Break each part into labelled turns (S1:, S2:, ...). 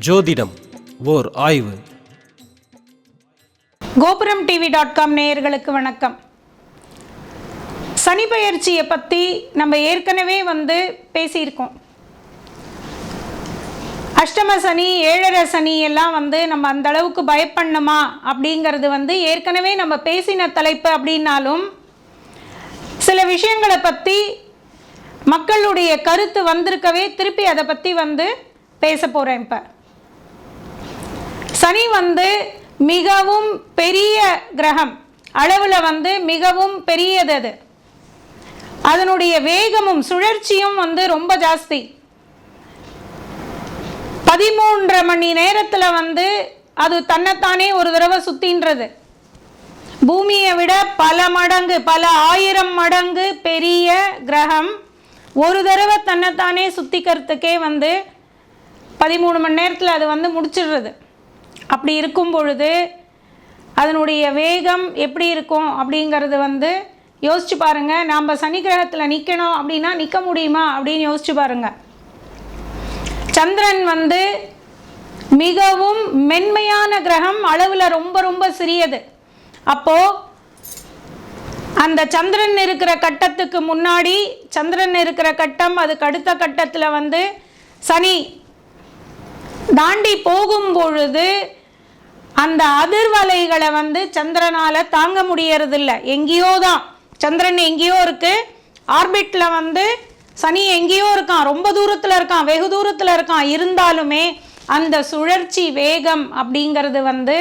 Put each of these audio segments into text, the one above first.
S1: ஜோதிடம் ஓர் ஆய்வு.
S2: கோபுரம் டிவி.com நேயர்களுக்கு வணக்கம். சனி பெயர்ச்சியை பற்றி நம்ம ஏற்கனவே பேசியிருக்கோம். அஷ்டம சனி, ஏழரை சனி எல்லாம் நம்ம அந்த அளவுக்கு பயப்படணுமா அப்படிங்கிறது ஏற்கனவே நம்ம பேசின தலைப்பு. அப்படின்னாலும் சில விஷயங்களை பற்றி மக்களுடைய கருத்து வந்திருக்கவே திருப்பி அதை பற்றி பேச போகிறேன். இப்போ சனி மிகவும் பெரிய கிரகம், அளவில் மிகவும் பெரியது. அது அதனுடைய வேகமும் சுழற்சியும் ரொம்ப ஜாஸ்தி. 13.5 மணி நேரத்தில் அது தன்னைத்தானே ஒரு தடவை சுத்தின்றது. பூமியை விட பல மடங்கு, பல 1000 மடங்கு பெரிய கிரகம் ஒரு தடவை தன்னைத்தானே சுத்திக்கிறதுக்கே 13 மணி நேரத்தில் அது முடிச்சிடுறது. அப்படி இருக்கும் பொழுது அதனுடைய வேகம் எப்படி இருக்கும் அப்படிங்கிறது யோசிச்சு பாருங்கள். நாம் சனி கிரகத்தில் நிற்கணும் அப்படின்னா நிற்க முடியுமா அப்படின்னு யோசிச்சு பாருங்கள். சந்திரன் மிகவும் மென்மையான கிரகம், அளவில் ரொம்ப ரொம்ப சிறியது. அப்போது அந்த சந்திரன் இருக்கிற கட்டத்துக்கு முன்னாடி, சந்திரன் இருக்கிற கட்டம், அதுக்கு அடுத்த கட்டத்தில் சனி தாண்டி போகும் பொழுது அந்த அதிர்வலைகளை சந்திரனால் தாங்க முடியறதில்லை. எங்கேயோ தான் சந்திரன் எங்கேயோ இருக்குது, ஆர்பிட்டில் சனி எங்கேயோ இருக்கான், ரொம்ப தூரத்தில் இருக்கான், வெகு தூரத்தில் இருக்கான். இருந்தாலுமே அந்த சுழற்சி வேகம் அப்படிங்கிறது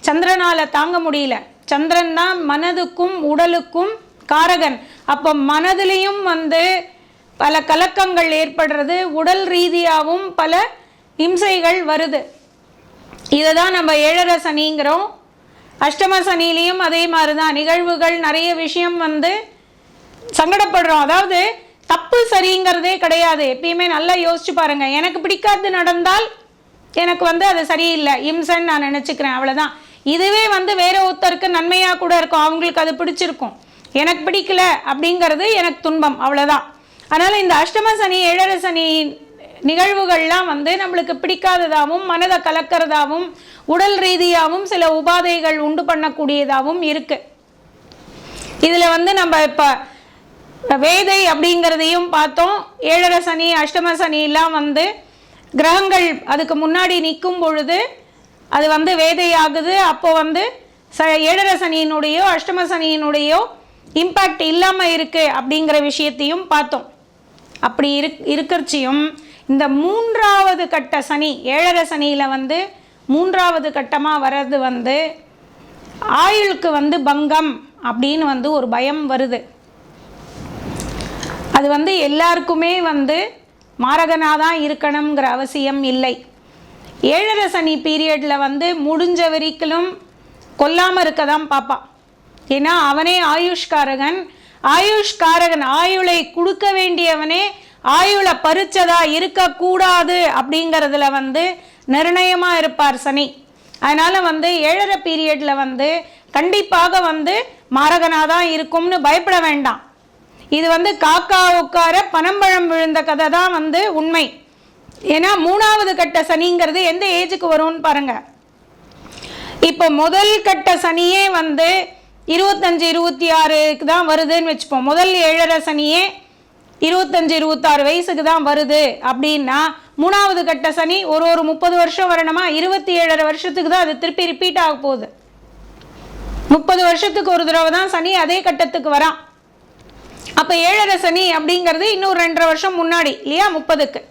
S2: சந்திரனால் தாங்க முடியல. சந்திரன் தான் மனதுக்கும் உடலுக்கும் காரகன். அப்போ மனதிலையும் பல கலக்கங்கள் ஏற்படுறது, உடல் ரீதியாகவும் பல இம்சைகள் வருது. இதை தான் நம்ம ஏழரை சனிங்கிறோம். அஷ்டம சனிலையும் அதே மாதிரி தான் நிகழ்வுகள், நிறைய விஷயம் சங்கடப்படுறோம். அதாவது தப்பு சரிங்கிறதே கிடையாது. எப்பயுமே நல்லா யோசிச்சு பாருங்கள். எனக்கு பிடிக்காது நடந்தால் எனக்கு அது சரியில்லை, இம்சன்னு நான் நினச்சிக்கிறேன், அவ்வளோதான். இதுவே வேற ஒருத்தருக்கு நன்மையாக கூட இருக்கும், அவங்களுக்கு அது பிடிச்சிருக்கும். எனக்கு பிடிக்கல அப்படிங்கிறது எனக்கு துன்பம், அவ்வளோதான். அதனால் இந்த அஷ்டம சனி, ஏழரை சனி நிகழ்வுகள்லாம் நம்மளுக்கு பிடிக்காததாகவும், மனதை கலக்கிறதாகவும், உடல் ரீதியாகவும் சில உபாதைகள் உண்டு பண்ணக்கூடியதாகவும் இருக்குது. இதில் நம்ம இப்போ வேதை அப்படிங்கிறதையும் பார்த்தோம். ஏழரை சனி, அஷ்டம சனியெல்லாம் கிரகங்கள் அதுக்கு முன்னாடி நிற்கும் பொழுது அது வேதை ஆகுது. அப்போது ஏழரை சனியினுடையோ அஷ்டம சனியினுடையோ இம்பேக்ட் இல்லாமல் இருக்குது அப்படிங்கிற விஷயத்தையும் பார்த்தோம். அப்படி இருக்கிறச்சியும் இந்த 3வது கட்ட சனி, ஏழரை சனியில் 3வது கட்டமாக வர்றது ஆயுளுக்கு பங்கம் அப்படின்னு ஒரு பயம் வருது. அது எல்லாருக்குமே மாரகனாக தான் இருக்கணுங்கிற அவசியம் இல்லை. ஏழரை சனி பீரியடில் முடிஞ்ச வரைக்கும் கொல்லாமல் இருக்க தான் பார்ப்பான். ஏன்னா அவனே ஆயுஷ்காரகன். ஆயுஷ்காரகன், ஆயுளை கொடுக்க வேண்டியவனே ஆயுளை பறிச்சதா இருக்கக்கூடாது அப்படிங்கிறதுல நிர்ணயமாக இருப்பார் சனி. அதனால் ஏழரை பீரியடில் கண்டிப்பாக மாரகனாக தான் இருக்கும்னு பயப்பட வேண்டாம். இது காக்கா உட்கார பனம்பழம் விழுந்த கதை தான் உண்மை. ஏன்னா 3வது கட்ட சனிங்கிறது எந்த ஏஜுக்கு வரும்னு பாருங்க. இப்போ முதல் கட்ட சனியே 25, 26க்கு தான் வருதுன்னு வச்சுப்போம். முதல் ஏழரை சனியே 25, 26 வயசுக்கு தான் வருது அப்படின்னா 3வது கட்ட சனி ஒரு 30 வருஷம் வரணுமா? 27 வருஷத்துக்கு தான் அது திருப்பி ரிப்பீட் ஆக போகுது. 30 வருஷத்துக்கு ஒரு தடவை தான் சனி அதே கட்டத்துக்கு வரான். அப்போ ஏழரை சனி அப்படிங்கிறது இன்னும் 2.5 வருஷம் முன்னாடி இல்லையா, 30க்கு.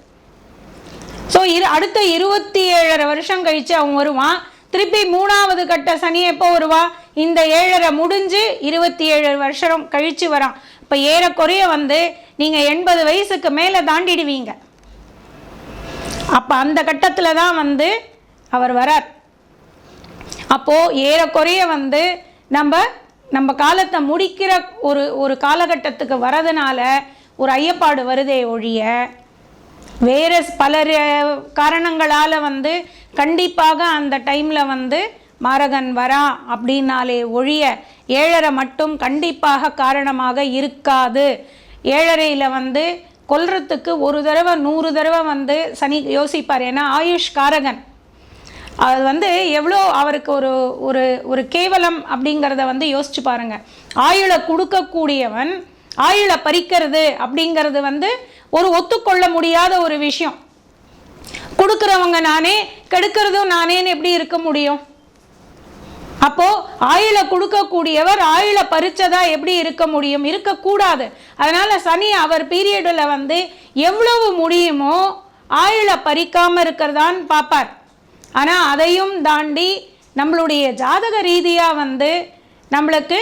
S2: ஸோ அடுத்த 27 வருஷம் கழித்து அவன் வருவான். திருப்பி 3வது கட்ட சனி எப்போ வருவா? இந்த ஏழரை முடிஞ்சு 27 வருஷம் கழித்து வரான். இப்போ ஏறக்குறைய நீங்கள் 80 வயசுக்கு மேலே தாண்டிடுவீங்க. அப்போ அந்த கட்டத்தில் தான் அவர் வரார். அப்போது ஏறக்குறைய நம்ம காலத்தை முடிக்கிற ஒரு காலகட்டத்துக்கு வரதுனால ஒரு ஐயப்பாடு வருதே ஒழிய வேறு பல காரணங்களால் கண்டிப்பாக அந்த டைமில் மாரகன் வரா அப்படின்னாலே ஒழிய ஏழரை மட்டும் கண்டிப்பாக காரணமாக இருக்காது. ஏழரையில் கொல்றதுக்கு ஒரு தடவை 100 தடவை சனி யோசிப்பார். ஏன்னா ஆயுஷ் காரகன் அது வந்து எவ்வளோ அவருக்கு ஒரு ஒரு ஒரு கேவலம் அப்படிங்கிறத வந்து யோசிச்சு பாருங்க. ஆயுளை கொடுக்கக்கூடியவன் ஆயுளை பறிக்கிறது அப்படிங்கிறது வந்து ஒரு ஒத்துக்கொள்ள முடியாத ஒரு விஷயம். கொடுக்குறவங்க நானே, கெடுக்கிறதும் நானேன்னு எப்படி இருக்க முடியும்? அப்போ ஆயுளை கொடுக்கக்கூடியவர் ஆயுளை பறிச்சதா எப்படி இருக்க முடியும்? இருக்கக்கூடாது. அதனால சனி அவர் பீரியடில் வந்து எவ்வளவு முடியுமோ ஆயுளை பறிக்காம இருக்கிறதான் பார்ப்பார். ஆனால் அதையும் தாண்டி நம்மளுடைய ஜாதக ரீதியாக வந்து நம்மளுக்கு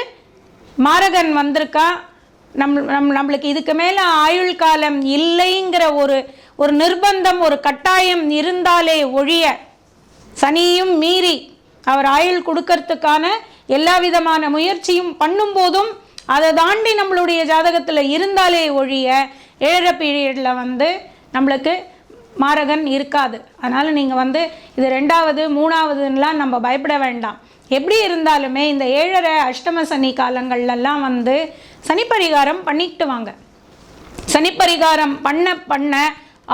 S2: மாரகன் வந்திருக்கா, நம்மளுக்கு இதுக்கு மேலே ஆயுள் காலம் இல்லைங்கிற ஒரு நிர்பந்தம், ஒரு கட்டாயம் இருந்தாலே ஒழிய, சனியும் மீறி அவர் ஆயுள் கொடுக்கறதுக்கான எல்லா விதமான முயற்சியும் பண்ணும்போதும் அதை தாண்டி நம்மளுடைய ஜாதகத்தில் இருந்தாலே ஒழிய 7 பீரியடில் வந்து நம்மளுக்கு மாரகன் இருக்காது. அதனால் நீங்கள் வந்து இது 2வது 3வதுன்னெலாம் நம்ம பயப்பட வேண்டாம். எப்படி இருந்தாலுமே இந்த 7.5 அஷ்டம சனி காலங்கள்லாம் வந்து சனி பரிகாரம் பண்ணிக்கிட்டு வாங்க. சனி பரிகாரம் பண்ண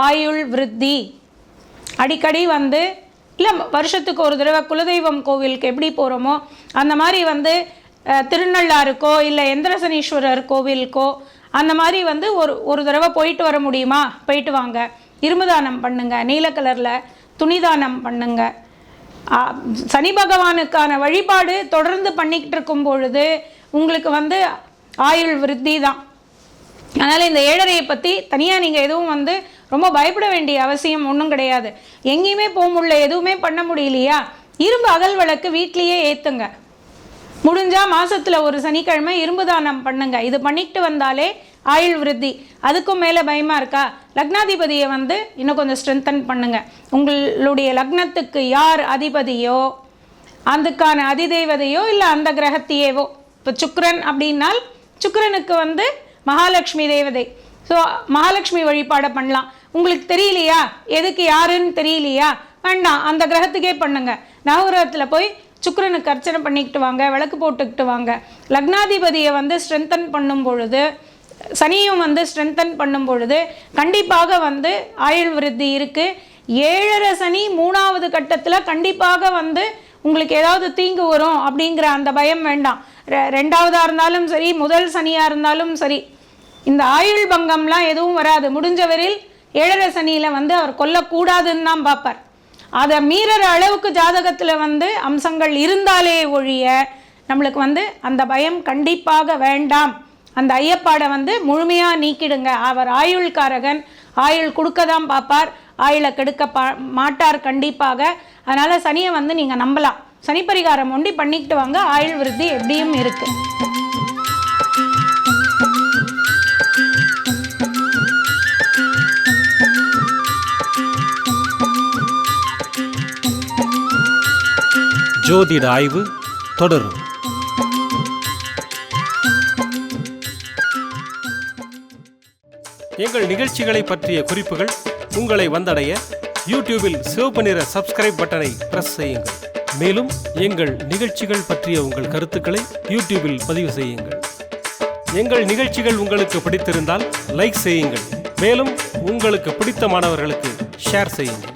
S2: ஆயுள் விருத்தி. அடிக்கடி வந்து இல்லை, வருஷத்துக்கு ஒரு தடவை குலதெய்வம் கோவிலுக்கு எப்படி போகிறோமோ அந்த மாதிரி வந்து திருநள்ளாருக்கோ இல்லை எந்திரசனீஸ்வரர் கோவிலுக்கோ அந்த மாதிரி வந்து ஒரு தடவை போயிட்டு வர முடியுமா? போயிட்டு வாங்க. இரும்பு தானம் பண்ணுங்க, நீல கலரில் துணி தானம் பண்ணுங்க. சனி பகவானுக்கான வழிபாடு தொடர்ந்து பண்ணிக்கிட்டு இருக்கும் பொழுது உங்களுக்கு வந்து ஆயுள் விருத்தி தான். அதனால் இந்த 7.5 பற்றி தனியாக நீங்கள் எதுவும் வந்து ரொம்ப பயப்பட வேண்டிய அவசியம் ஒன்றும் கிடையாது. எங்கேயுமே போக முடியல, எதுவுமே பண்ண முடியலையா, இரும்பு அகல் விளக்கு வீட்லேயே ஏற்றுங்க. முடிஞ்சால் மாதத்தில் ஒரு சனிக்கிழமை இரும்பு தானம் பண்ணுங்க. இது பண்ணிக்கிட்டு வந்தாலே ஆயுள் விருத்தி. அதுக்கும் மேலே பயமாக இருக்கா, லக்னாதிபதியை வந்து இன்னும் கொஞ்சம் ஸ்ட்ரென்தன் பண்ணுங்க. உங்களுடைய லக்னத்துக்கு யார் அதிபதியோ அதுக்கான அதிதேவதையோ இல்லை அந்த கிரகத்தையேவோ, இப்போ சுக்கிரன் அப்படின்னால் சுக்கிரனுக்கு வந்து மகாலட்சுமி தேவதை. ஸோ மகாலட்சுமி வழிபாடை பண்ணலாம். உங்களுக்கு தெரியலையா, எதுக்கு யாருன்னு தெரியலையா, வேண்டாம், அந்த கிரகத்துக்கே பண்ணுங்க. நவகிரகத்தில் போய் சுக்கிரனுக்கு அர்ச்சனை பண்ணிக்கிட்டு வாங்க, விளக்கு போட்டுக்கிட்டு வாங்க. லக்னாதிபதியை வந்து ஸ்ட்ரென்தன் பண்ணும் பொழுது, சனியும் வந்து ஸ்ட்ரென்தன் பண்ணும் பொழுது கண்டிப்பாக வந்து ஆயுள் விருத்தி இருக்குது. 7.5 சனி 3வது கட்டத்தில் கண்டிப்பாக வந்து உங்களுக்கு ஏதாவது தீங்கு வரும் அப்படிங்கிற அந்த பயம் வேண்டாம். 2வதாக இருந்தாலும் சரி, முதல் சனியாக இருந்தாலும் சரி, இந்த ஆயுள் பங்கம்லாம் எதுவும் வராது. முடிஞ்சவரில் 7.5 சனியில் வந்து அவர் கொல்லக்கூடாதுன்னு தான் பார்ப்பார். அதை மீறுற அளவுக்கு ஜாதகத்தில் வந்து அம்சங்கள் இருந்தாலே ஒழிய நம்மளுக்கு வந்து அந்த பயம் கண்டிப்பாக வேண்டாம். அந்த ஐயப்பாடை வந்து முழுமையாக நீக்கிடுங்க. அவர் ஆயுள்காரகன், ஆயுள் கொடுக்க தான் பார்ப்பார், ஆயுளை கெடுக்க மாட்டார் கண்டிப்பாக. அதனால் சனியை வந்து நீங்கள் நம்பலாம். சனி பரிகாரம் ஒண்டி பண்ணிக்கிட்டு வாங்க, ஆயுள் விருத்தி எப்படியும் இருக்கு.
S1: ஜோதிட ஆய்வு தொடரும். எங்கள் நிகழ்ச்சிகளை பற்றிய குறிப்புகள் உங்களை வந்தடைய யூடியூபில் சிவப்பு நிற சப்ஸ்கிரைப் பட்டனை பிரஸ் செய்யுங்கள். மேலும் எங்கள் நிகழ்ச்சிகள் பற்றிய உங்கள் கருத்துக்களை யூடியூபில் பதிவு செய்யுங்கள். எங்கள் நிகழ்ச்சிகள் உங்களுக்கு பிடித்திருந்தால் லைக் செய்யுங்கள். மேலும் உங்களுக்கு பிடித்த மாணவர்களுக்கு ஷேர் செய்யுங்கள்.